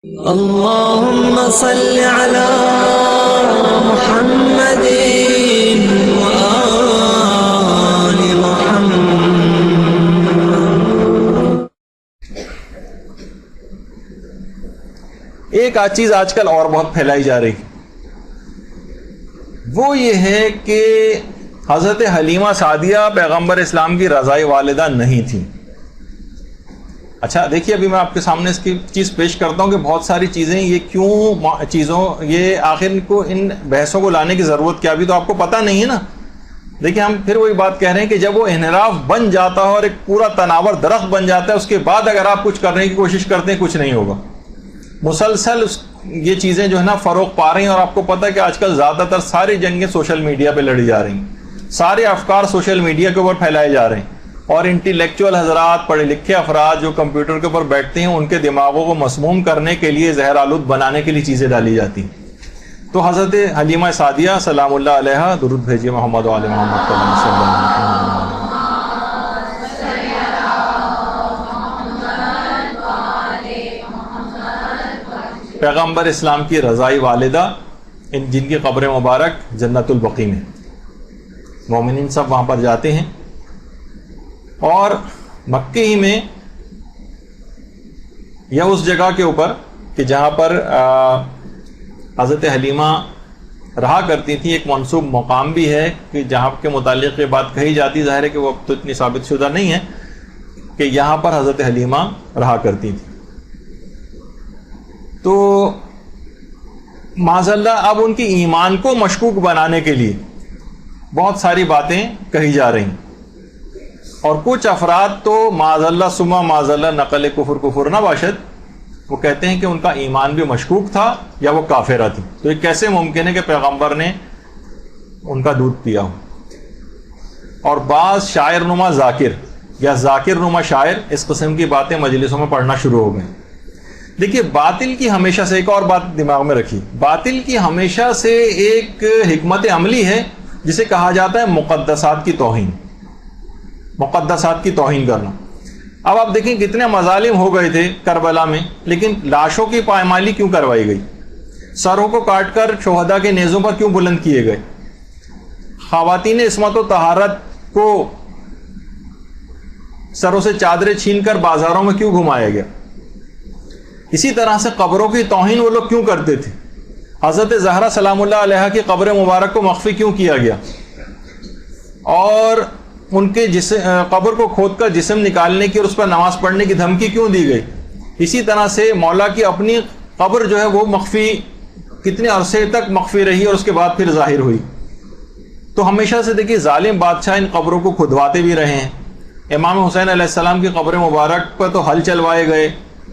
اللهم صل على محمد وآل محمد۔ ایک چیز آج کل اور بہت پھیلائی جا رہی وہ یہ ہے کہ حضرت حلیمہ سعدیہ پیغمبر اسلام کی رضائی والدہ نہیں تھی۔ اچھا دیکھیے، ابھی میں آپ کے سامنے اس کی چیز پیش کرتا ہوں کہ بہت ساری چیزیں یہ آخر کو ان بحثوں کو لانے کی ضرورت کیا، بھی تو آپ کو پتہ نہیں ہے نا۔ دیکھیے ہم پھر وہی بات کہہ رہے ہیں کہ جب وہ انحراف بن جاتا ہے اور ایک پورا تناور درخت بن جاتا ہے، اس کے بعد اگر آپ کچھ کرنے کی کوشش کرتے ہیں کچھ نہیں ہوگا۔ مسلسل یہ چیزیں جو ہے نا فروغ پا رہی ہیں، اور آپ کو پتہ ہے کہ آج کل زیادہ تر ساری جنگیں سوشل میڈیا پہ لڑی جا رہی ہیں، سارے افکار سوشل میڈیا کے اوپر پھیلائے جا رہے ہیں، اور انٹیلیکچوئل حضرات، پڑھے لکھے افراد جو کمپیوٹر کے اوپر بیٹھتے ہیں، ان کے دماغوں کو مسموم کرنے کے لیے، زہر آلود بنانے کے لیے چیزیں ڈالی جاتی ہیں۔ تو حضرت حلیمہ سعدیہ سلام اللہ علیہا، درود بھیجیے محمد وعلی محمد صلی اللہ علیہ وسلم۔ پیغمبر اسلام کی رضائی والدہ، جن کی قبر مبارک جنت البقیع میں، مومنین سب وہاں پر جاتے ہیں، اور مکے ہی میں یا اس جگہ کے اوپر کہ جہاں پر حضرت حلیمہ رہا کرتی تھی، ایک منسوب مقام بھی ہے کہ جہاں کے متعلق یہ بات کہی جاتی، ظاہر ہے کہ وہ اب تو اتنی ثابت شدہ نہیں ہے، کہ یہاں پر حضرت حلیمہ رہا کرتی تھی۔ تو معاذ اللہ اب ان کی ایمان کو مشکوک بنانے کے لیے بہت ساری باتیں کہی جا رہی ہیں، اور کچھ افراد تو معاذ اللہ ثم معاذ اللہ نقل کفر نہ باشد، وہ کہتے ہیں کہ ان کا ایمان بھی مشکوک تھا یا وہ کافرہ تھی۔ تو یہ کیسے ممکن ہے کہ پیغمبر نے ان کا دودھ پیا ہو؟ اور بعض شاعر نما ذاکر یا ذاکر نما شاعر اس قسم کی باتیں مجلسوں میں پڑھنا شروع ہو گئے۔ دیکھیے باطل کی ہمیشہ سے ایک اور بات دماغ میں رکھی، باطل کی ہمیشہ سے ایک حکمت عملی ہے جسے کہا جاتا ہے مقدسات کی توہین، مقدسات کی توہین کرنا۔ اب آپ دیکھیں کتنے مظالم ہو گئے تھے کربلا میں، لیکن لاشوں کی پائمالی کیوں کروائی گئی؟ سروں کو کاٹ کر شہداء کے نیزوں پر کیوں بلند کیے گئے؟ خواتین عصمت و طہارت کو سروں سے چادریں چھین کر بازاروں میں کیوں گھمایا گیا؟ اسی طرح سے قبروں کی توہین وہ لوگ کیوں کرتے تھے؟ حضرت زہرا سلام اللہ علیہا کی قبر مبارک کو مخفی کیوں کیا گیا؟ اور ان کے قبر کو کھود کر جسم نکالنے کی اور اس پر نماز پڑھنے کی دھمکی کیوں دی گئی؟ اسی طرح سے مولا کی اپنی قبر جو ہے وہ مخفی کتنے عرصے تک مخفی رہی اور اس کے بعد پھر ظاہر ہوئی۔ تو ہمیشہ سے دیکھیے ظالم بادشاہ ان قبروں کو کھدواتے بھی رہے ہیں۔ امام حسین علیہ السلام کی قبر مبارک پر تو حل چلوائے گئے،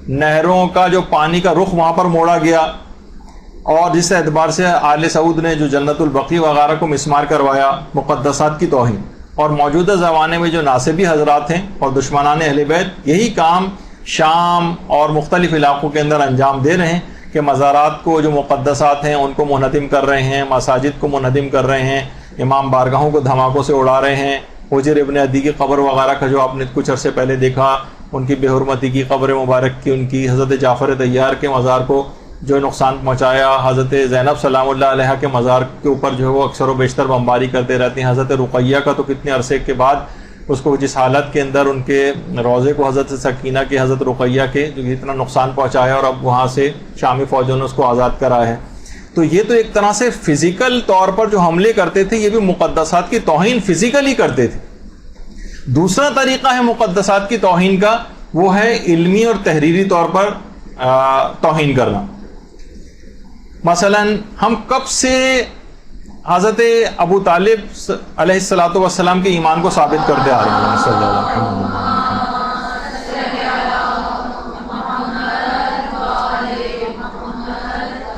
نہروں کا جو پانی کا رخ وہاں پر موڑا گیا، اور جس اعتبار سے آل سعود نے جو جنت البقیع وغیرہ کو مسمار کروایا، مقدسات کی توہین۔ اور موجودہ زمانے میں جو ناصبی حضرات ہیں اور دشمنان اہل بیت یہی کام شام اور مختلف علاقوں کے اندر انجام دے رہے ہیں کہ مزارات کو جو مقدسات ہیں ان کو منہدم کر رہے ہیں، مساجد کو منہدم کر رہے ہیں، امام بارگاہوں کو دھماکوں سے اڑا رہے ہیں۔ حجر ابن عدی کی قبر وغیرہ کا جو آپ نے کچھ عرصے پہلے دیکھا، ان کی بے حرمتی کی قبر مبارک کی، ان کی حضرت جعفر طیار کے مزار کو جو نقصان پہنچایا، حضرت زینب سلام اللہ علیہ کے مزار کے اوپر جو ہے وہ اکثر و بیشتر بمباری کرتے رہتے ہیں۔ حضرت رقیہ کا تو کتنے عرصے کے بعد اس کو جس حالت کے اندر ان کے روضے کو حضرت سکینہ کے، حضرت رقیہ کے جو اتنا نقصان پہنچایا، اور اب وہاں سے شامی فوجوں نے اس کو آزاد کرایا ہے۔ تو یہ تو ایک طرح سے فزیکل طور پر جو حملے کرتے تھے، یہ بھی مقدسات کی توہین فزیکلی کرتے تھے۔ دوسرا طریقہ ہے مقدسات کی توہین کا، وہ ہے علمی اور تحریری طور پر توہین کرنا۔ مثلا ہم کب سے حضرت ابو طالب علیہ الصلوۃ والسلام کے ایمان کو ثابت کرتے آ رہے ہیں صلی اللہ علیہ وسلم۔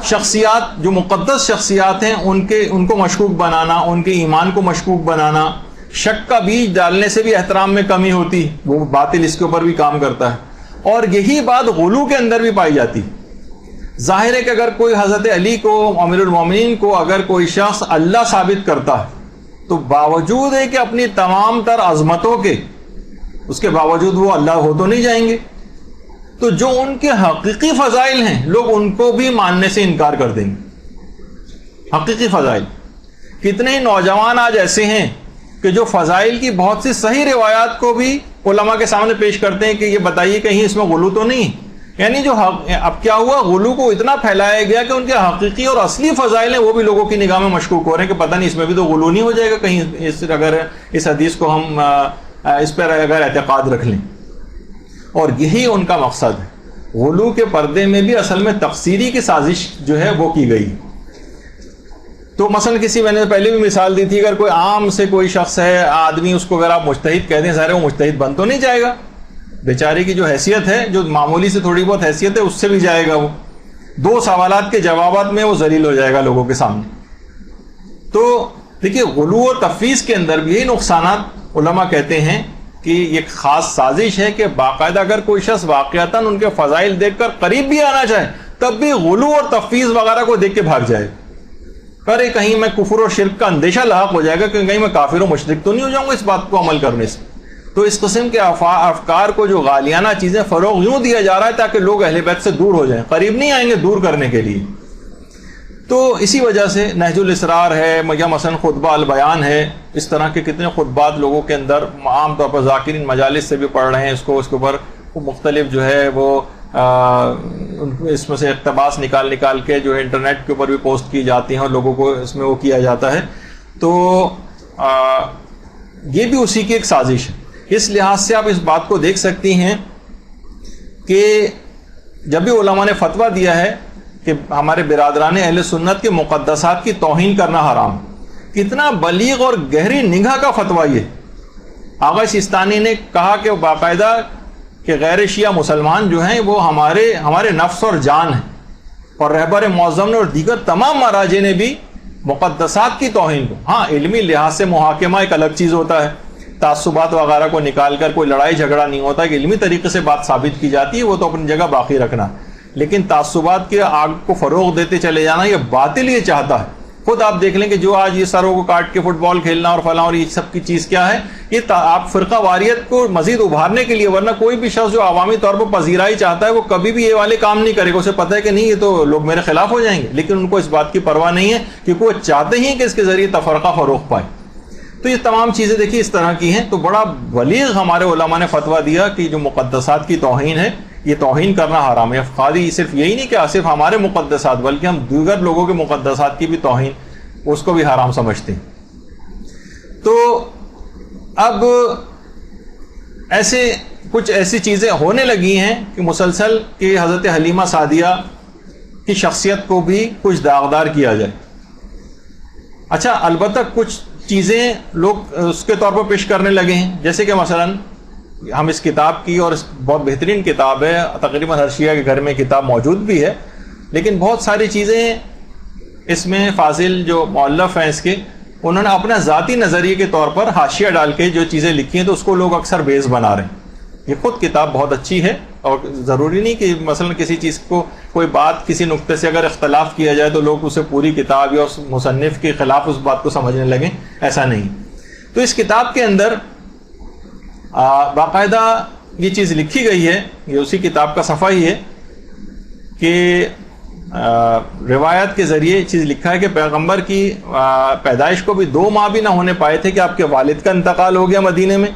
شخصیات جو مقدس شخصیات ہیں ان کو مشکوک بنانا، ان کے ایمان کو مشکوک بنانا، شک کا بیج ڈالنے سے بھی احترام میں کمی ہوتی، وہ باطل اس کے اوپر بھی کام کرتا ہے، اور یہی بات غلو کے اندر بھی پائی جاتی۔ ظاہر ہے کہ اگر کوئی حضرت علی کو، امیر المومنین کو اگر کوئی شخص اللہ ثابت کرتا ہے تو باوجود ہے کہ اپنی تمام تر عظمتوں کے، اس کے باوجود وہ اللہ ہو تو نہیں جائیں گے۔ تو جو ان کے حقیقی فضائل ہیں لوگ ان کو بھی ماننے سے انکار کر دیں گے. حقیقی فضائل. کتنے ہی نوجوان آج ایسے ہیں کہ جو فضائل کی بہت سی صحیح روایات کو بھی علماء کے سامنے پیش کرتے ہیں کہ یہ بتائیے کہیں اس میں غلو تو نہیں. یعنی جو اب کیا ہوا, غلو کو اتنا پھیلایا گیا کہ ان کے حقیقی اور اصلی فضائل ہیں وہ بھی لوگوں کی نگاہ میں مشکوک ہو رہے ہیں کہ پتہ نہیں اس میں بھی تو غلو نہیں ہو جائے گا کہیں اگر اس حدیث کو ہم اس پر اگر اعتقاد رکھ لیں. اور یہی ان کا مقصد ہے. غلو کے پردے میں بھی اصل میں تقصیری کی سازش جو ہے وہ کی گئی. تو مثلا میں نے پہلے بھی مثال دی تھی, اگر کوئی عام سے کوئی شخص ہے آدمی, اس کو اگر آپ مجتہد کہہ دیں, ظاہر وہ مجتہد بن تو نہیں جائے گا. بیچارے کی جو حیثیت ہے, جو معمولی سے تھوڑی بہت حیثیت ہے, اس سے بھی جائے گا وہ. 2 سوالات کے جوابات میں وہ ذلیل ہو جائے گا لوگوں کے سامنے. تو دیکھیے غلو و تفویض کے اندر بھی یہی نقصانات علماء کہتے ہیں کہ یہ خاص سازش ہے کہ باقاعدہ اگر کوئی شخص واقعتاً ان کے فضائل دیکھ کر قریب بھی آنا چاہے تب بھی غلو اور تفویض وغیرہ کو دیکھ کے بھاگ جائے. کرے کہیں میں کفر اور شرک کا اندیشہ لاحق ہو جائے گا کہ کہیں میں کافر و مشرک تو نہیں ہو جاؤں گا اس بات کو عمل کرنے سے. تو اس قسم کے افکار کو جو غالیانہ چیزیں فروغ یوں دیا جا رہا ہے تاکہ لوگ اہل بیت سے دور ہو جائیں, قریب نہیں آئیں گے دور کرنے کے لیے. تو اسی وجہ سے نہج الاسرار ہے یا مثلا خطبہ البیان ہے, اس طرح کے کتنے خطبات لوگوں کے اندر عام طور پر ذاکرین مجالس سے بھی پڑھ رہے ہیں. اس کے اوپر مختلف جو ہے وہ اس میں سے اقتباس نکال کے جو ہے انٹرنیٹ کے اوپر بھی پوسٹ کی جاتی ہیں اور لوگوں کو اس میں وہ کیا جاتا ہے. تو یہ بھی اسی کی ایک سازش ہے. اس لحاظ سے آپ اس بات کو دیکھ سکتی ہیں کہ جب بھی علماء نے فتویٰ دیا ہے کہ ہمارے برادران اہل سنت کے مقدسات کی توہین کرنا حرام, کتنا بلیغ اور گہری نگاہ کا فتویٰ یہ. آغا سیستانی نے کہا کہ باقاعدہ کہ غیر شیعہ مسلمان جو ہیں وہ ہمارے نفس اور جان ہیں, اور رہبر معظم نے اور دیگر تمام مراجع نے بھی مقدسات کی توہین کو, ہاں علمی لحاظ سے محاکمہ ایک الگ چیز ہوتا ہے, تعصبات وغیرہ کو نکال کر کوئی لڑائی جھگڑا نہیں ہوتا, کہ علمی طریقے سے بات ثابت کی جاتی ہے, وہ تو اپنی جگہ باقی رکھنا. لیکن تعصبات کے آگ کو فروغ دیتے چلے جانا یہ باطل یہ چاہتا ہے. خود آپ دیکھ لیں کہ جو آج یہ سروں کو کاٹ کے فٹ بال کھیلنا اور فلاں اور یہ سب کی چیز کیا ہے, یہ آپ فرقہ واریت کو مزید ابھارنے کے لیے, ورنہ کوئی بھی شخص جو عوامی طور پر پذیرائی چاہتا ہے وہ کبھی بھی یہ والے کام نہیں کرے گا. اسے پتہ ہے کہ نہیں یہ تو لوگ میرے خلاف ہو جائیں گے, لیکن ان کو اس بات کی پرواہ نہیں ہے کیونکہ وہ چاہتے ہی کہ اس کے ذریعے تفرقہ فروغ پائے. تو یہ تمام چیزیں دیکھیے اس طرح کی ہیں. تو بڑا بلیغ ہمارے علماء نے فتویٰ دیا کہ جو مقدسات کی توہین ہے یہ توہین کرنا حرام ہے. خالی صرف یہی نہیں کہ صرف ہمارے مقدسات بلکہ ہم دیگر لوگوں کے مقدسات کی بھی توہین اس کو بھی حرام سمجھتے ہیں. تو اب کچھ ایسی چیزیں ہونے لگی ہیں کہ مسلسل کہ حضرت حلیمہ سعدیہ کی شخصیت کو بھی کچھ داغدار کیا جائے. اچھا البتہ کچھ چیزیں لوگ اس کے طور پر پیش کرنے لگے ہیں, جیسے کہ مثلا ہم اس کتاب کی, اور بہت بہترین کتاب ہے, تقریباً ہر شیعہ کے گھر میں کتاب موجود بھی ہے, لیکن بہت ساری چیزیں اس میں فاضل جو مؤلف ہیں اس کے, انہوں نے اپنا ذاتی نظریے کے طور پر حاشیہ ڈال کے جو چیزیں لکھی ہیں تو اس کو لوگ اکثر بیس بنا رہے ہیں. یہ خود کتاب بہت اچھی ہے, اور ضروری نہیں کہ مثلا کسی چیز کو کوئی بات کسی نقطے سے اگر اختلاف کیا جائے تو لوگ اسے پوری کتاب یا اس مصنف کے خلاف اس بات کو سمجھنے لگیں, ایسا نہیں. تو اس کتاب کے اندر باقاعدہ یہ چیز لکھی گئی ہے, یہ اسی کتاب کا صفحہ ہی ہے کہ روایت کے ذریعے چیز لکھا ہے کہ پیغمبر کی پیدائش کو بھی 2 ماہ بھی نہ ہونے پائے تھے کہ آپ کے والد کا انتقال ہو گیا مدینے میں,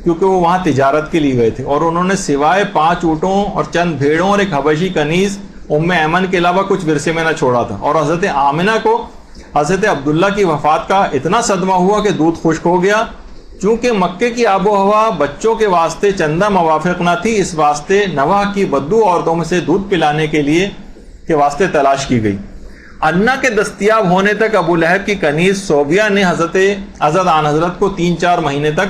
کیونکہ وہ وہاں تجارت کے لیے گئے تھے, اور انہوں نے سوائے 5 اونٹوں اور چند بھیڑوں اور ایک حبشی کنیز ام ایمن کے علاوہ کچھ ورثے میں نہ چھوڑا تھا. اور حضرت آمنہ کو حضرت عبداللہ کی وفات کا اتنا صدمہ ہوا کہ دودھ خشک ہو گیا, چونکہ مکے کی آب و ہوا بچوں کے واسطے چندہ موافق نہ تھی, اس واسطے نواح کی بدو عورتوں میں سے دودھ پلانے کے لیے کے واسطے تلاش کی گئی. انا کے دستیاب ہونے تک ابو لہب کی کنیز صوبیہ نے حضرت آن حضرت کو 3-4 مہینے تک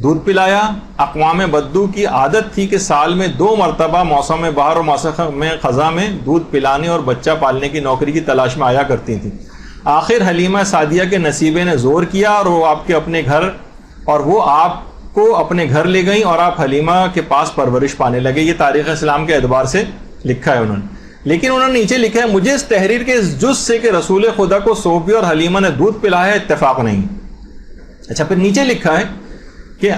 دودھ پلایا. اقوام بدو کی عادت تھی کہ سال میں 2 مرتبہ موسم بہار اور موسم خزاں میں دودھ پلانے اور بچہ پالنے کی نوکری کی تلاش میں آیا کرتی تھیں. آخر حلیمہ سعدیہ کے نصیبے نے زور کیا اور وہ آپ کو اپنے گھر لے گئیں اور آپ حلیمہ کے پاس پرورش پانے لگے. یہ تاریخ اسلام کے اعتبار سے لکھا ہے انہوں نے. لیکن انہوں نے نیچے لکھا ہے مجھے اس تحریر کے اس جز سے کہ رسول خدا کو صوفی اور حلیمہ نے دودھ پلایا ہے اتفاق نہیں. اچھا پھر نیچے لکھا ہے کہ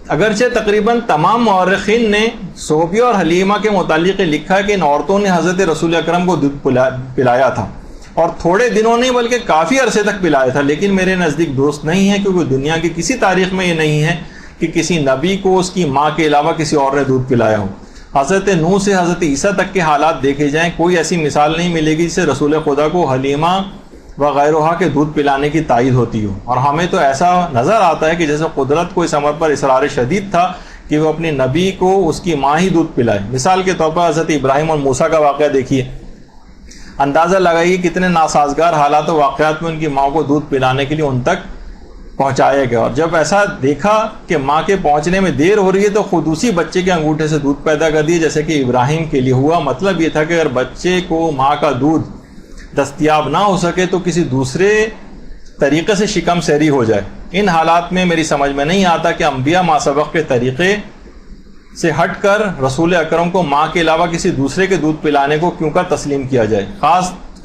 اگرچہ تقریباً تمام مورخین نے صوفیہ اور حلیمہ کے متعلق لکھا ہے کہ ان عورتوں نے حضرت رسول اکرم کو دودھ پلایا تھا، اور تھوڑے دنوں نہیں بلکہ کافی عرصے تک پلایا تھا، لیکن میرے نزدیک درست نہیں ہے، کیونکہ دنیا کی کسی تاریخ میں یہ نہیں ہے کہ کسی نبی کو اس کی ماں کے علاوہ کسی اور نے دودھ پلایا ہو۔ حضرت نوح سے حضرت عیسیٰ تک کے حالات دیکھے جائیں، کوئی ایسی مثال نہیں ملے گی جسے رسول خدا کو حلیمہ وغیرہ کے دودھ پلانے کی تائید ہوتی ہو، اور ہمیں تو ایسا نظر آتا ہے کہ جیسے قدرت کو اس امر پر اصرار شدید تھا کہ وہ اپنے نبی کو اس کی ماں ہی دودھ پلائے۔ مثال کے طور پر حضرت ابراہیم اور موسیٰ کا واقعہ دیکھیے، اندازہ لگائیے کتنے ناسازگار حالات و واقعات میں ان کی ماں کو دودھ پلانے کے لیے ان تک پہنچایا گیا، اور جب ایسا دیکھا کہ ماں کے پہنچنے میں دیر ہو رہی ہے تو خود اسی بچے کے انگوٹھے سے دودھ پیدا کر دیے، جیسے کہ ابراہیم کے لیے ہوا۔ مطلب یہ تھا کہ اگر بچے کو ماں کا دودھ دستیاب نہ ہو سکے تو کسی دوسرے طریقے سے شکم سیری ہو جائے۔ ان حالات میں میری سمجھ میں نہیں آتا کہ انبیاء ما سبق کے طریقے سے ہٹ کر رسول اکرم کو ماں کے علاوہ کسی دوسرے کے دودھ پلانے کو کیوں کر تسلیم کیا جائے،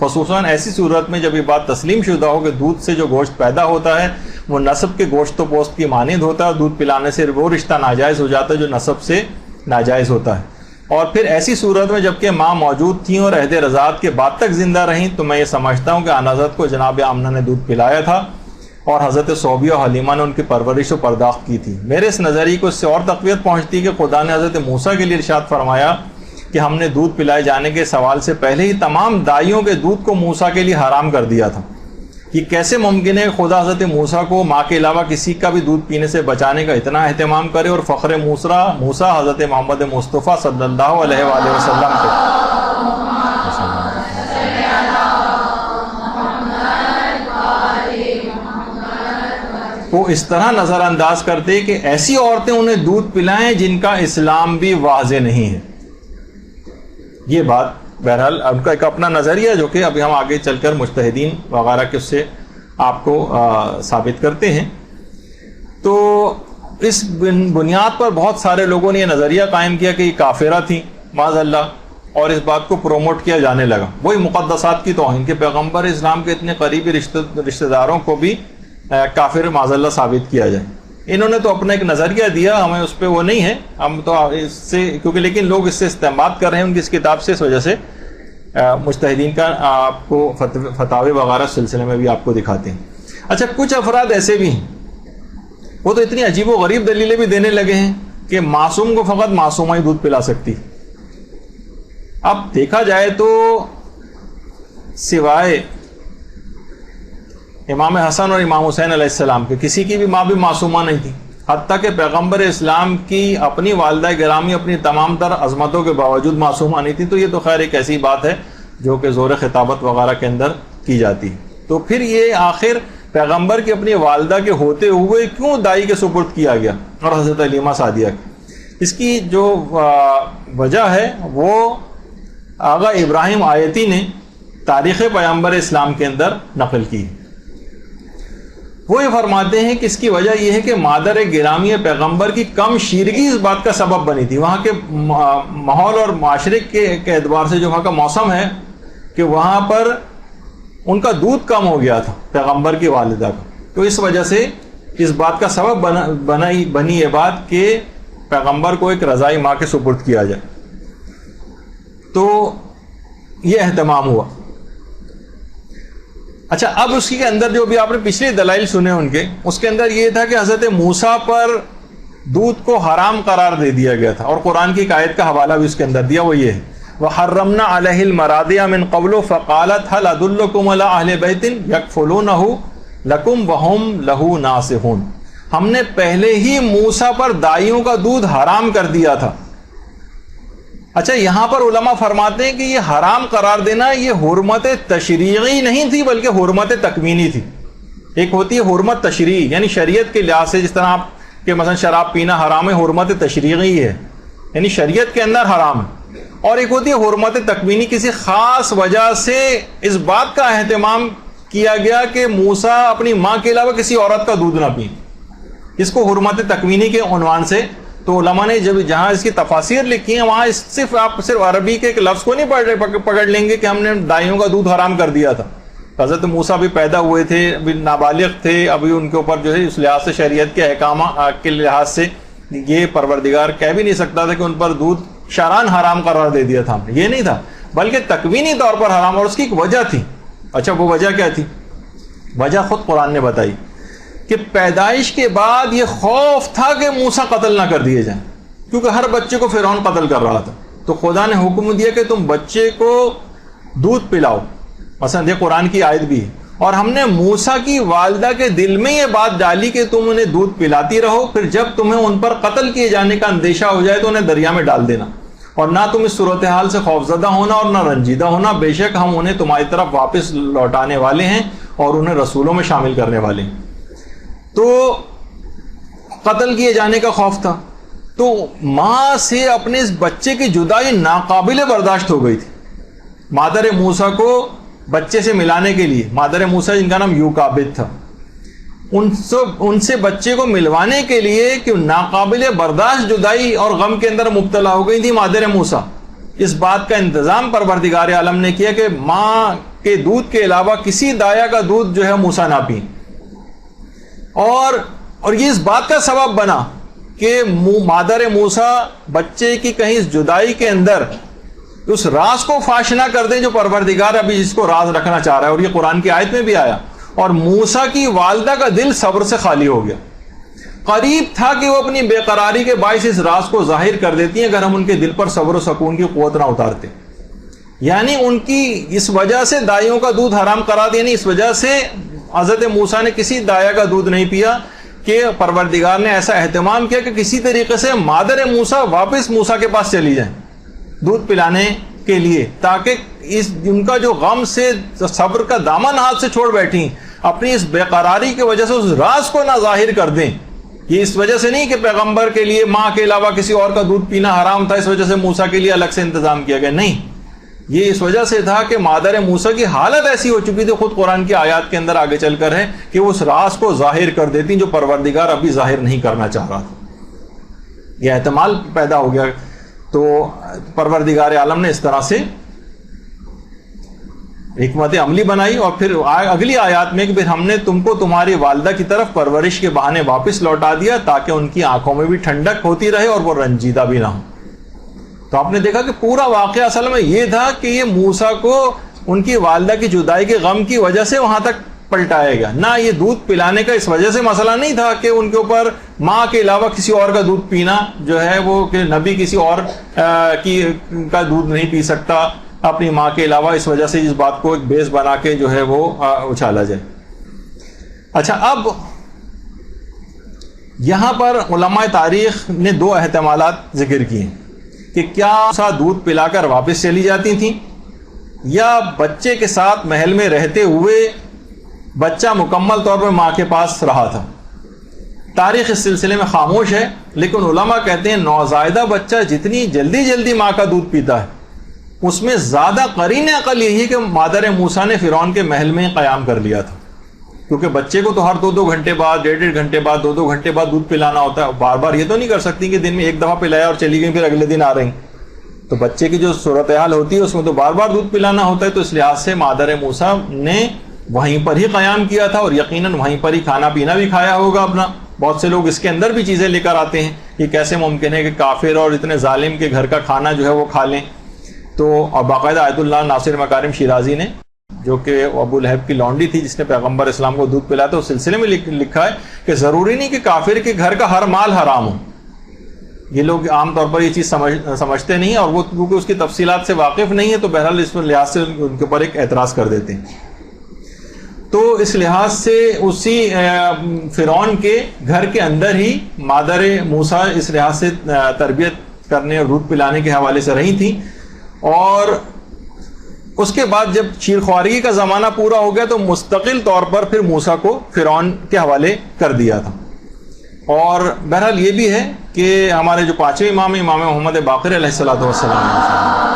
خصوصاً ایسی صورت میں جب یہ بات تسلیم شدہ ہو کہ دودھ سے جو گوشت پیدا ہوتا ہے وہ نسب کے گوشت و پوست کی مانند ہوتا ہے، اور دودھ پلانے سے وہ رشتہ ناجائز ہو جاتا ہے جو نسب سے ناجائز ہوتا ہے۔ اور پھر ایسی صورت میں جبکہ ماں موجود تھیں اور عہد رضاعت کے بعد تک زندہ رہیں، تو میں یہ سمجھتا ہوں کہ آن حضرت کو جناب آمنہ نے دودھ پلایا تھا، اور حضرت صوبیہ اور حلیمہ نے ان کی پرورش و پرداخت کی تھی۔ میرے اس نظریے کو اس سے اور تقویت پہنچتی کہ خدا نے حضرت موسیٰ کے لیے ارشاد فرمایا کہ ہم نے دودھ پلائے جانے کے سوال سے پہلے ہی تمام دائیوں کے دودھ کو موسیٰ کے لیے حرام کر دیا تھا۔ یہ کیسے ممکن ہے کہ خدا حضرت موسیٰ کو ماں کے علاوہ کسی کا بھی دودھ پینے سے بچانے کا اتنا اہتمام کرے، اور فخر موسیٰ حضرت محمد مصطفیٰ صلی اللہ علیہ وآلہ وسلم کو اس طرح نظر انداز کرتے کہ ایسی عورتیں انہیں دودھ پلائیں جن کا اسلام بھی واضح نہیں ہے۔ یہ بات بہرحال ان کا ایک اپنا نظریہ جو کہ ابھی ہم آگے چل کر مجتہدین وغیرہ کے اس سے آپ کو ثابت کرتے ہیں۔ تو اس بنیاد پر بہت سارے لوگوں نے یہ نظریہ قائم کیا کہ یہ کافرہ تھیں معاذ اللہ، اور اس بات کو پروموٹ کیا جانے لگا، وہی مقدسات کی توہین کہ پیغمبر اسلام کے اتنے قریبی رشتہ داروں کو بھی کافر معاذ اللہ ثابت کیا جائے۔ انہوں نے تو اپنا ایک نظریہ دیا، ہمیں اس پہ وہ نہیں ہے، ہم تو اس سے کیونکہ لیکن لوگ اس سے استنباط کر رہے ہیں ان کی اس کتاب سے، اس وجہ سے مجتہدین کا آپ کو فتاوی وغیرہ سلسلے میں بھی آپ کو دکھاتے ہیں۔ اچھا، کچھ افراد ایسے بھی ہیں وہ تو اتنی عجیب و غریب دلیلیں بھی دینے لگے ہیں کہ معصوم کو فقط معصومہ ہی دودھ پلا سکتی۔ اب دیکھا جائے تو سوائے امام حسن اور امام حسین علیہ السلام کے کسی کی بھی ماں بھی معصومہ نہیں تھی، حتیٰ کہ پیغمبر اسلام کی اپنی والدہ گرامی اپنی تمام تر عظمتوں کے باوجود معصومہ نہیں تھی۔ تو یہ تو خیر ایک ایسی بات ہے جو کہ زور خطابت وغیرہ کے اندر کی جاتی ہے۔ تو پھر یہ آخر پیغمبر کی اپنی والدہ کے ہوتے ہوئے کیوں دائی کے سپرد کیا گیا اور حضرت حلیمہ سعدیہ کی؟ اس کی جو وجہ ہے وہ آغا ابراہیم آیتی نے تاریخ پیغمبر اسلام کے اندر نقل کی۔ وہ یہ فرماتے ہیں کہ اس کی وجہ یہ ہے کہ مادر گرامی پیغمبر کی کم شیرگی اس بات کا سبب بنی تھی۔ وہاں کے ماحول اور معاشرے کے اعتبار سے جو وہاں کا موسم ہے کہ وہاں پر ان کا دودھ کم ہو گیا تھا پیغمبر کی والدہ کا، تو اس وجہ سے اس بات کا سبب بنی یہ بات کہ پیغمبر کو ایک رضائی ماں کے سپرد کیا جائے۔ تو یہ اہتمام ہوا۔ اچھا، اب اس کے اندر جو بھی آپ نے پچھلے دلائل سنے ان کے، اس کے اندر یہ تھا کہ حضرت موسیٰ پر دودھ کو حرام قرار دے دیا گیا تھا، اور قرآن کی ایک آیت کا حوالہ بھی اس کے اندر دیا، وہ یہ ہے وَحَرَّمْنَا عَلَيْهِ الْمَرَاضِعَ مِنْ قَبْلُ فَقَالَتْ هَلْ أَدُلُّكُمْ عَلَىٰ أَهْلِ بَيْتٍ يَكْفُلُونَهُ لَكُمْ وَهُمْ لَهُ نَاصِحُونَ۔ ہم نے پہلے ہی موسیٰ پر دائیوں کا دودھ حرام کر دیا تھا۔ اچھا، یہاں پر علماء فرماتے ہیں کہ یہ حرام قرار دینا یہ حرمت تشریعی نہیں تھی بلکہ حرمت تکوینی تھی۔ ایک ہوتی ہے حرمت تشریعی، یعنی شریعت کے لحاظ سے، جس طرح آپ کہ مثلا شراب پینا حرام ہے، حرمت تشریعی ہے یعنی شریعت کے اندر حرام ہے، اور ایک ہوتی ہے حرمت تکوینی، کسی خاص وجہ سے اس بات کا اہتمام کیا گیا کہ موسیٰ اپنی ماں کے علاوہ کسی عورت کا دودھ نہ پئیں، اس کو حرمت تکوینی کے عنوان سے۔ تو علماء نے جب جہاں اس کی تفاسیر لکھی ہیں وہاں آپ صرف عربی کے ایک لفظ کو نہیں پکڑ لیں گے کہ ہم نے دائیوں کا دودھ حرام کر دیا تھا، حضرت موسیٰ بھی پیدا ہوئے تھے، ابھی نابالغ تھے، ابھی ان کے اوپر جو ہے اس لحاظ سے شریعت کے احکام کے لحاظ سے یہ پروردگار کہہ بھی نہیں سکتا تھا کہ ان پر دودھ شرعاً حرام قرار دے دیا تھا ہم نے، یہ نہیں تھا، بلکہ تکوینی طور پر حرام، اور اس کی ایک وجہ تھی۔ اچھا وہ وجہ کیا تھی؟ وجہ خود قرآن نے بتائی کہ پیدائش کے بعد یہ خوف تھا کہ موسیٰ قتل نہ کر دیے جائیں، کیونکہ ہر بچے کو فرعون قتل کر رہا تھا، تو خدا نے حکم دیا کہ تم بچے کو دودھ پلاؤ، مثلا یہ قرآن کی آیت بھی ہے، اور ہم نے موسیٰ کی والدہ کے دل میں یہ بات ڈالی کہ تم انہیں دودھ پلاتی رہو، پھر جب تمہیں ان پر قتل کیے جانے کا اندیشہ ہو جائے تو انہیں دریا میں ڈال دینا، اور نہ تم اس صورتحال سے خوفزدہ ہونا اور نہ رنجیدہ ہونا، بے شک ہم انہیں تمہاری طرف واپس لوٹانے والے ہیں اور انہیں رسولوں میں شامل کرنے والے ہیں۔ تو قتل کیے جانے کا خوف تھا، تو ماں سے اپنے اس بچے کی جدائی ناقابل برداشت ہو گئی تھی۔ مادر موسیٰ کو بچے سے ملانے کے لیے، مادر موسیٰ جن کا نام یوکابد تھا، ان سے بچے کو ملوانے کے لیے کہ ناقابل برداشت جدائی اور غم کے اندر مبتلا ہو گئی تھی مادر موسیٰ۔ اس بات کا انتظام پروردگار عالم نے کیا کہ ماں کے دودھ کے علاوہ کسی دایا کا دودھ جو ہے موسیٰ نہ پئیں، اور یہ اس بات کا سبب بنا کہ مادر موسیٰ بچے کی کہیں اس جدائی کے اندر اس راز کو فاش نہ کر دیں جو پروردگار ابھی اس کو راز رکھنا چاہ رہا ہے، اور یہ قرآن کی آیت میں بھی آیا، اور موسیٰ کی والدہ کا دل صبر سے خالی ہو گیا۔ قریب تھا کہ وہ اپنی بے قراری کے باعث اس راز کو ظاہر کر دیتی ہیں اگر ہم ان کے دل پر صبر و سکون کی قوت نہ اتارتے، یعنی ان کی اس وجہ سے دائیوں کا دودھ حرام قرار دیا، یعنی اس وجہ سے حضرت موسیٰ نے کسی دایا کا دودھ نہیں پیا کہ پروردگار نے ایسا اہتمام کیا کہ کسی طریقے سے مادر موسیٰ واپس موسیٰ کے پاس چلی جائیں دودھ پلانے کے لیے، تاکہ ان کا جو غم سے صبر کا دامن ہاتھ سے چھوڑ بیٹھی، اپنی اس بے قراری کی وجہ سے اس راز کو نہ ظاہر کر دیں۔ یہ اس وجہ سے نہیں کہ پیغمبر کے لیے ماں کے علاوہ کسی اور کا دودھ پینا حرام تھا، اس وجہ سے موسیٰ کے لیے الگ سے انتظام کیا گیا، نہیں، یہ اس وجہ سے تھا کہ مادر موسیٰ کی حالت ایسی ہو چکی تھی، خود قرآن کی آیات کے اندر آگے چل کر ہے کہ وہ اس راز کو ظاہر کر دیتی جو پروردگار ابھی ظاہر نہیں کرنا چاہ رہا تھا۔ یہ احتمال پیدا ہو گیا، تو پروردگار عالم نے اس طرح سے حکمت عملی بنائی، اور پھر اگلی آیات میں کہ پھر ہم نے تم کو تمہاری والدہ کی طرف پرورش کے بہانے واپس لوٹا دیا تاکہ ان کی آنکھوں میں بھی ٹھنڈک ہوتی رہے اور وہ رنجیدہ بھی نہ ہو۔ تو آپ نے دیکھا کہ پورا واقعہ اصل میں یہ تھا کہ یہ موسیٰ کو ان کی والدہ کی جدائی کے غم کی وجہ سے وہاں تک پلٹایا گیا، نہ یہ دودھ پلانے کا اس وجہ سے مسئلہ نہیں تھا کہ ان کے اوپر ماں کے علاوہ کسی اور کا دودھ پینا جو ہے وہ کہ نبی کسی اور کا دودھ نہیں پی سکتا اپنی ماں کے علاوہ، اس وجہ سے اس بات کو ایک بیس بنا کے جو ہے وہ اچھالا جائے۔ اچھا، اب یہاں پر علماء تاریخ نے دو احتمالات ذکر کیے کہ کیا موسیٰ دودھ پلا کر واپس چلی جاتی تھیں، یا بچے کے ساتھ محل میں رہتے ہوئے بچہ مکمل طور پر ماں کے پاس رہا تھا۔ تاریخ اس سلسلے میں خاموش ہے، لیکن علماء کہتے ہیں نوزائیدہ بچہ جتنی جلدی ماں کا دودھ پیتا ہے اس میں زیادہ قرین عقل یہی ہے کہ مادر موسیٰ نے فرعون کے محل میں قیام کر لیا تھا، کیونکہ بچے کو تو ہر 2 گھنٹے بعد، 1.5 گھنٹے بعد، 2 گھنٹے بعد دودھ پلانا ہوتا ہے، بار بار یہ تو نہیں کر سکتی کہ دن میں ایک دفعہ پلایا اور چلی گئی پھر اگلے دن آ رہی، تو بچے کی جو صورتحال ہوتی ہے اس میں تو بار بار دودھ پلانا ہوتا ہے، تو اس لحاظ سے مادر موسیٰ نے وہیں پر ہی قیام کیا تھا، اور یقیناً وہیں پر ہی کھانا پینا بھی کھایا ہوگا اپنا۔ بہت سے لوگ اس کے اندر بھی چیزیں لے کر آتے ہیں، یہ کیسے ممکن ہے کہ کافر اور اتنے ظالم کے گھر کا کھانا جو ہے وہ کھا لیں، تو اور باقاعدہ آیت اللہ ناصر مکارم شیرازی نے، جو کہ ابو لہب کی لونڈی تھی جس نے پیغمبر اسلام کو دودھ پلایا تھا، اس سلسلے میں لکھا ہے کہ ضروری نہیں کہ کافر کے گھر کا ہر مال حرام ہو۔ یہ لوگ عام طور پر یہ چیز سمجھتے نہیں، اور وہ کیونکہ اس کی تفصیلات سے واقف نہیں ہے تو بہرحال اس لحاظ سے ان کے اوپر ایک اعتراض کر دیتے ہیں۔ تو اس لحاظ سے اسی فرعون کے گھر کے اندر ہی مادر موسیٰ اس لحاظ سے تربیت کرنے اور دودھ پلانے کے حوالے سے رہی تھیں، اور اس کے بعد جب شیر خوارگی کا زمانہ پورا ہو گیا تو مستقل طور پر پھر موسیٰ کو فرعون کے حوالے کر دیا تھا۔ اور بہرحال یہ بھی ہے کہ ہمارے جو 5ویں امام محمد باقر علیہ السلام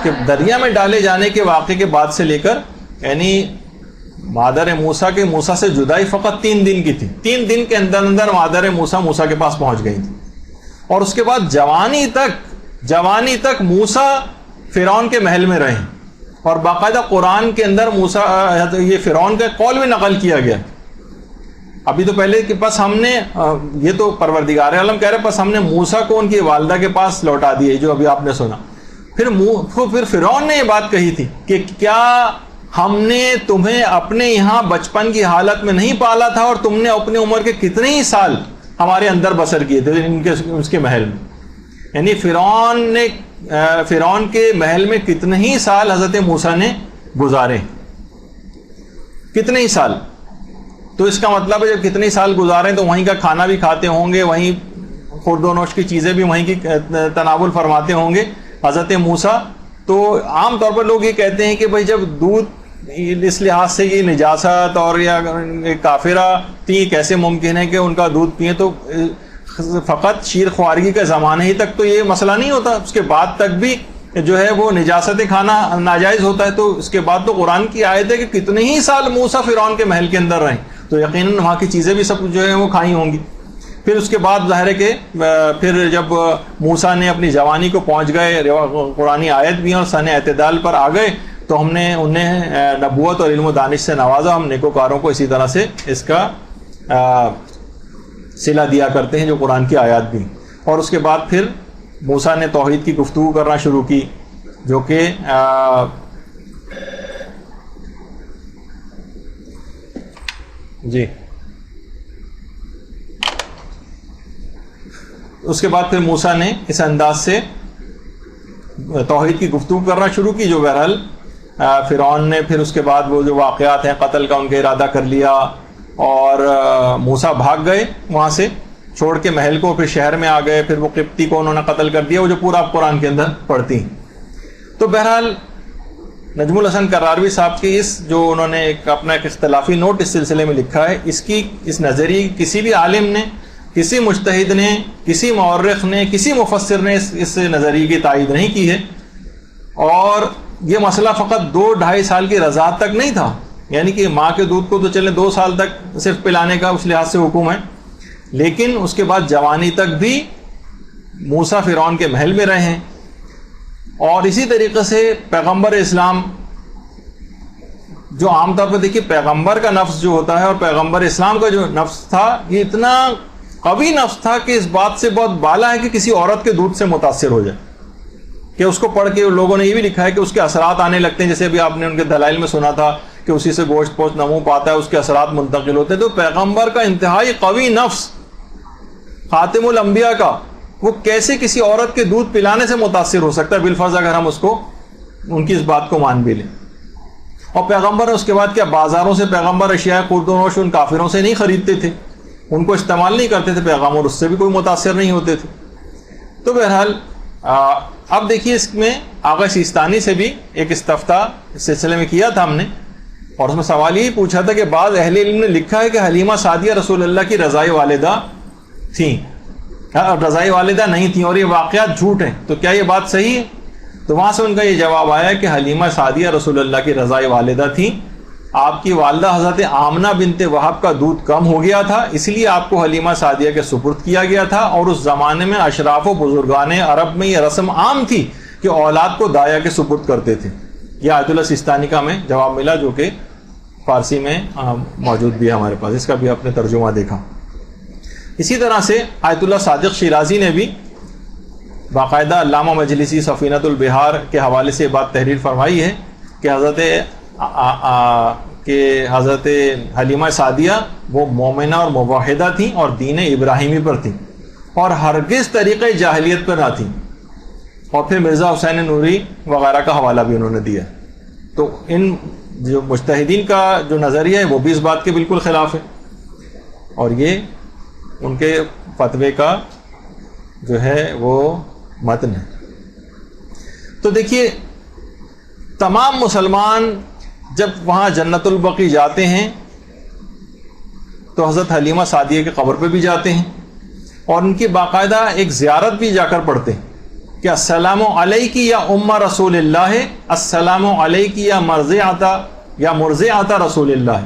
کہ دریا میں ڈالے جانے کے واقعے کے بعد سے لے کر، یعنی مادر موسیٰ کے موسیٰ سے جدائی فقط 3 دن کی تھی، 3 دن کے اندر مادر موسیٰ کے پاس پہنچ گئی تھی، اور اس کے بعد جوانی تک جوانی تک موسیٰ فرعون کے محل میں رہے، اور باقاعدہ قرآن کے اندر موسیٰ یہ فرعون کا قول بھی نقل کیا گیا. ابھی تو پہلے کہ بس ہم نے یہ تو پروردگار عالم کہہ رہے، بس ہم نے موسیٰ کو ان کی والدہ کے پاس لوٹا دیے، جو ابھی آپ نے سنا. پھر فرعون نے یہ بات کہی تھی کہ کیا ہم نے تمہیں اپنے یہاں بچپن کی حالت میں نہیں پالا تھا، اور تم نے اپنے عمر کے کتنے ہی سال ہمارے اندر بسر کیے تھے اس کے محل میں. یعنی فرعون کے محل میں کتنے ہی سال حضرت موسیٰ نے گزارے، کتنے ہی سال. تو اس کا مطلب ہے جب کتنے سال گزارے تو وہیں کا کھانا بھی کھاتے ہوں گے، وہیں خورد و نوش کی چیزیں بھی وہیں کی تناول فرماتے ہوں گے حضرت موسیٰ. تو عام طور پر لوگ یہ کہتے ہیں کہ بھائی جب دودھ اس لحاظ سے یہ نجاست اور یا کافرہ تھی، کیسے ممکن ہے کہ ان کا دودھ پئیں؟ تو فقط شیر خوارگی کے زمانے ہی تک تو یہ مسئلہ نہیں ہوتا، اس کے بعد تک بھی جو ہے وہ نجاست کھانا ناجائز ہوتا ہے. تو اس کے بعد تو قرآن کی آیت ہے کہ کتنے ہی سال موسیٰ فرعون کے محل کے اندر رہیں، تو یقیناً وہاں کی چیزیں بھی سب جو ہے وہ کھائی ہوں گی. پھر اس کے بعد ظاہر ہے کہ پھر جب موسیٰ نے اپنی جوانی کو پہنچ گئے، قرآنی آیت بھی اور سن اعتدال پر آ گئے، تو ہم نے انہیں نبوت اور علم و دانش سے نوازا. ہم نیکوکاروں کو اسی طرح سے اس کا صلہ دیا کرتے ہیں جو قرآن کی آیات بھی. اور اس کے بعد پھر موسیٰ نے توحید کی گفتگو کرنا شروع کی، جو کہ جی اس کے بعد پھر موسیٰ نے اس انداز سے توحید کی گفتگو کرنا شروع کی، جو بہرحال فرعون نے پھر اس کے بعد وہ جو واقعات ہیں قتل کا ان کا ارادہ کر لیا، اور موسیٰ بھاگ گئے وہاں سے چھوڑ کے محل کو، پھر شہر میں آ گئے، پھر وہ قبطی کو انہوں نے قتل کر دیا، وہ جو پورا آپ قرآن کے اندر پڑھتی ہیں. تو بہرحال نجم الحسن کراروی صاحب کی اس جو انہوں نے اپنا ایک اختلافی نوٹ اس سلسلے میں لکھا ہے، اس نظریے کسی بھی عالم نے، کسی مجتہد نے، کسی مورخ نے، کسی مفسر نے اس نظریے کی تائید نہیں کی ہے. اور یہ مسئلہ فقط 2-2.5 سال کی رضاعت تک نہیں تھا، یعنی کہ ماں کے دودھ کو تو چلے 2 سال تک صرف پلانے کا اس لحاظ سے حکم ہے، لیکن اس کے بعد جوانی تک بھی موسیٰ فرعون کے محل میں رہے ہیں. اور اسی طریقے سے پیغمبر اسلام، جو عام طور پر دیکھیے پیغمبر کا نفس جو ہوتا ہے اور پیغمبر اسلام کا جو نفس تھا، یہ اتنا قوی نفس تھا کہ اس بات سے بہت بالا ہے کہ کسی عورت کے دودھ سے متاثر ہو جائے. کہ اس کو پڑھ کے لوگوں نے یہ بھی لکھا ہے کہ اس کے اثرات آنے لگتے ہیں، جیسے ابھی آپ نے ان کے دلائل میں سنا تھا کہ اسی سے گوشت پوشت نمو پاتا ہے، اس کے اثرات منتقل ہوتے ہیں. تو پیغمبر کا انتہائی قوی نفس، خاتم الانبیاء کا، وہ کیسے کسی عورت کے دودھ پلانے سے متاثر ہو سکتا ہے، بالفرض اگر ہم اس کو ان کی اس بات کو مان بھی لیں. اور پیغمبر نے اس کے بعد کیا بازاروں سے پیغمبر اشیاء خورد و نوش ان کافروں سے نہیں خریدتے تھے، ان کو استعمال نہیں کرتے تھے پیغمبر، اس سے بھی کوئی متاثر نہیں ہوتے تھے. تو بہرحال اب دیکھیے اس میں آغا سیستانی سے بھی ایک استفتاء اس سلسلے میں کیا تھا ہم نے، اور اس میں سوال یہی پوچھا تھا کہ بعض اہل علم نے لکھا ہے کہ حلیمہ سعدیہ رسول اللہ کی رضائی والدہ تھیں، رضائی والدہ نہیں تھیں، اور یہ واقعات جھوٹ ہیں، تو کیا یہ بات صحیح ہے؟ تو وہاں سے ان کا یہ جواب آیا کہ حلیمہ سعدیہ رسول اللہ کی رضائی والدہ تھیں. آپ کی والدہ حضرت آمنہ بنت وہب کا دودھ کم ہو گیا تھا، اس لیے آپ کو حلیمہ سعدیہ کے سپرد کیا گیا تھا. اور اس زمانے میں اشراف و بزرگان عرب میں یہ رسم عام تھی کہ اولاد کو دایا کے سپرد کرتے تھے. یہ آیت اللہ سیستانی کا ہمیں جواب ملا، جو کہ فارسی میں موجود بھی ہے ہمارے پاس، اس کا بھی آپ نے ترجمہ دیکھا. اسی طرح سے آیت اللہ صادق شیرازی نے بھی باقاعدہ علامہ مجلسی سفینۃ البحار کے حوالے سے بات تحریر فرمائی ہے کہ حضرت حلیمہ سعدیہ وہ مومنہ اور موحدہ تھیں اور دین ابراہیمی پر تھیں، اور ہرگز طریقہ جاہلیت پر نہ تھیں. اور پھر مرزا حسین نوری وغیرہ کا حوالہ بھی انہوں نے دیا. تو ان جو مجتہدین کا جو نظریہ ہے وہ بھی اس بات کے بالکل خلاف ہے، اور یہ ان کے فتوے کا جو ہے وہ متن ہے. تو دیکھیے تمام مسلمان جب وہاں جنت البقیع جاتے ہیں تو حضرت حلیمہ سعدیہ کی قبر پہ بھی جاتے ہیں، اور ان کی باقاعدہ ایک زیارت بھی جا کر پڑھتے ہیں کہ السلام علیک یا ام رسول اللہ، السلام علیک یا مرضعۃ رسول اللہ،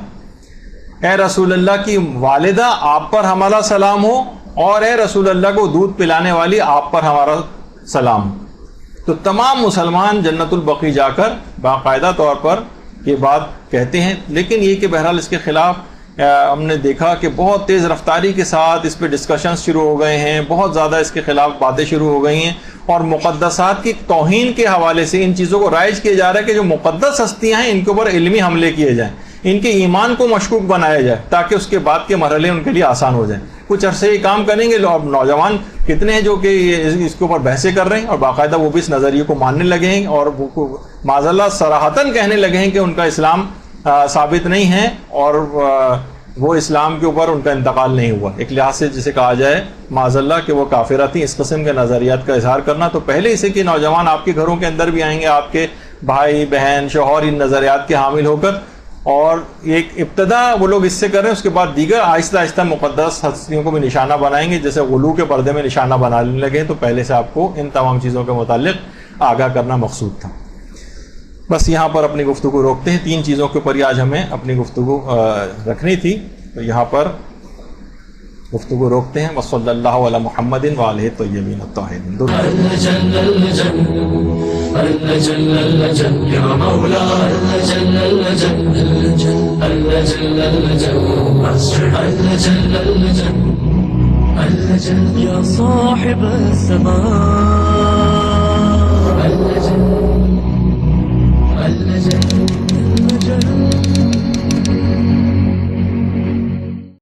اے رسول اللہ کی والدہ آپ پر ہمارا سلام ہو، اور اے رسول اللہ کو دودھ پلانے والی آپ پر ہمارا سلام. تو تمام مسلمان جنت البقیع جا کر باقاعدہ طور پر یہ بات کہتے ہیں. لیکن یہ کہ بہرحال اس کے خلاف ہم نے دیکھا کہ بہت تیز رفتاری کے ساتھ اس پہ ڈسکشنز شروع ہو گئے ہیں, بہت زیادہ اس کے خلاف باتیں شروع ہو گئی ہیں, اور مقدسات کی توہین کے حوالے سے ان چیزوں کو رائج کیا جا رہا ہے کہ جو مقدس ہستیاں ہیں ان کے اوپر علمی حملے کیے جائیں, ان کے ایمان کو مشکوک بنایا جائے تاکہ اس کے بعد کے مرحلے ان کے لیے آسان ہو جائیں. کچھ عرصے یہ کام کریں گے, اب نوجوان کتنے ہیں جو کہ اس کے اوپر بحثیں کر رہے ہیں اور باقاعدہ وہ بھی اس نظریے کو ماننے لگے ہیں اور معاذ اللہ صراحتاً کہنے لگے ہیں کہ ان کا اسلام ثابت نہیں ہے اور وہ اسلام کے اوپر ان کا انتقال نہیں ہوا. ایک لحاظ سے جسے کہا جائے معاذ اللہ کہ وہ کافرہ تھیں. اس قسم کے نظریات کا اظہار کرنا تو پہلے اسے کہ نوجوان آپ کے گھروں کے اندر بھی آئیں گے, آپ کے بھائی بہن شوہر ان نظریات کے حامل ہو کر, اور ایک ابتدا وہ لوگ اس سے کر رہے ہیں, اس کے بعد دیگر آہستہ آہستہ مقدس ہستیوں کو بھی نشانہ بنائیں گے, جیسے غلو کے پردے میں نشانہ بنانے لگے. تو پہلے سے آپ کو ان تمام چیزوں کے متعلق آگاہ کرنا مقصود تھا. بس یہاں پر اپنی گفتگو روکتے ہیں. 3 چیزوں کے اوپر ہی آج ہمیں اپنی گفتگو رکھنی تھی, تو یہاں پر گفتگو روکتے ہیں. وصلی اللہ علی محمد وآلہ الطیبین الطاہرین. يا صاحب السماء